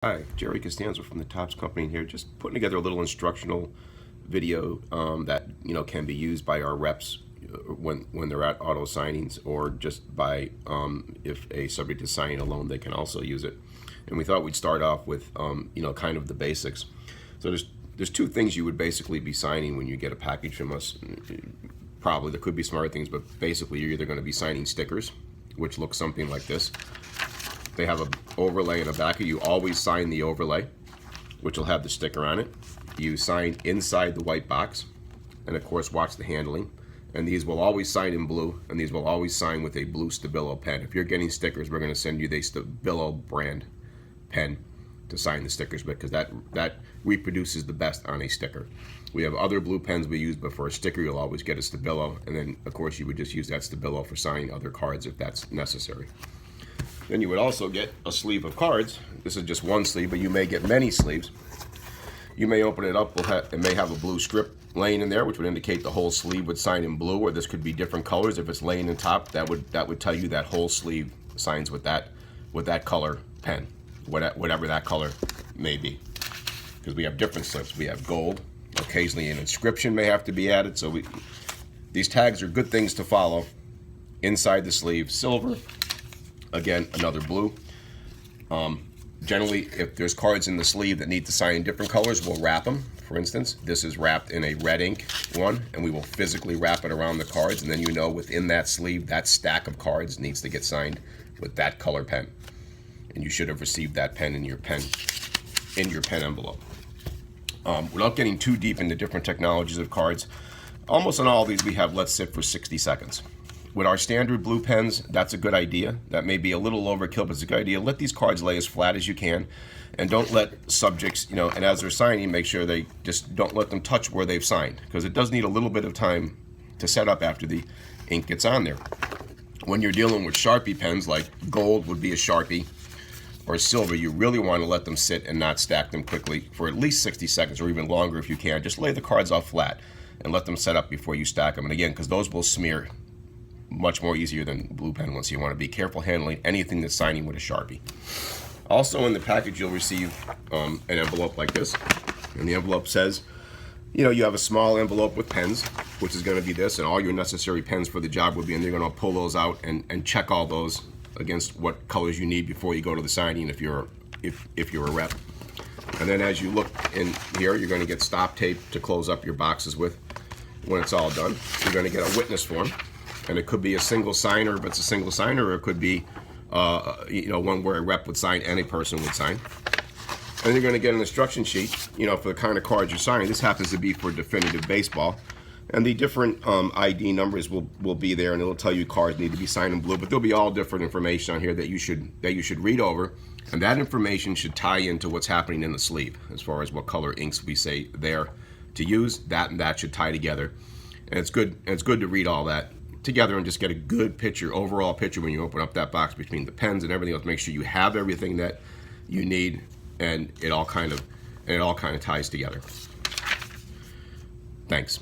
Hi, Jerry Costanzo from the Topps Company here, just putting together a little instructional video that can be used by our reps when they're at auto signings, or just by if a subject is signing a loan, they can also use it. And we thought we'd start off with kind of the basics. So there's two things you would basically be signing when you get a package from us. Probably there could be smarter things, but basically you're either going to be signing stickers, which look something like this. They have an overlay in the back. You always sign the overlay, which will have the sticker on it. You sign inside the white box, and of course watch the handling. And these will always sign in blue, and these will always sign with a blue Stabilo pen. If you're getting stickers, we're going to send you the Stabilo brand pen to sign the stickers with, because that reproduces the best on a sticker. We have other blue pens we use, but for a sticker you'll always get a Stabilo, and then of course you would just use that Stabilo for signing other cards if that's necessary. Then you would also get a sleeve of cards. This is just one sleeve, but you may get many sleeves. You may open it up, it may have a blue strip laying in there, which would indicate the whole sleeve would sign in blue, or this could be different colors. If it's laying in top, that would tell you that whole sleeve signs with that color pen, whatever that color may be. Because we have different slips. We have gold. Occasionally an inscription may have to be added. So these tags are good things to follow. Inside the sleeve, silver. Again, another blue. Generally, if there's cards in the sleeve that need to sign in different colors, we'll wrap them. For instance, this is wrapped in a red ink one, and we will physically wrap it around the cards, and then within that sleeve, that stack of cards needs to get signed with that color pen. And you should have received that pen in your pen envelope. Without getting too deep into different technologies of cards, almost on all of these we have let's sit for 60 seconds. With our standard blue pens, that's a good idea. That may be a little overkill, but it's a good idea. Let these cards lay as flat as you can, and don't let subjects, and as they're signing, make sure they just don't let them touch where they've signed, because it does need a little bit of time to set up after the ink gets on there. When you're dealing with Sharpie pens, like gold would be a Sharpie, or silver, you really want to let them sit and not stack them quickly for at least 60 seconds, or even longer if you can. Just lay the cards off flat and let them set up before you stack them. And again, because those will smear much more easier than blue pen ones. So you want to be careful handling anything that's signing with a Sharpie. Also in the package you'll receive an envelope like this, and the envelope says, you have a small envelope with pens, which is going to be this, and all your necessary pens for the job will be in there. You're going to pull those out and check all those against what colors you need before you go to the signing if you're a rep. And then as you look in here, you're going to get stop tape to close up your boxes with when it's all done. You're going to get a witness form. And it could be a single signer if it's a single signer, or it could be one where a rep would sign and a person would sign. And you're going to get an instruction sheet, for the kind of cards you're signing. This happens to be for definitive baseball, and the different ID numbers will be there, and it'll tell you cards need to be signed in blue. But there'll be all different information on here that you should read over, and that information should tie into what's happening in the sleeve as far as what color inks we say there to use. That and that should tie together, and it's good to read all that together and just get a good overall picture when you open up that box between the pens and everything else. Make sure you have everything that you need, and it all kind of ties together. Thanks.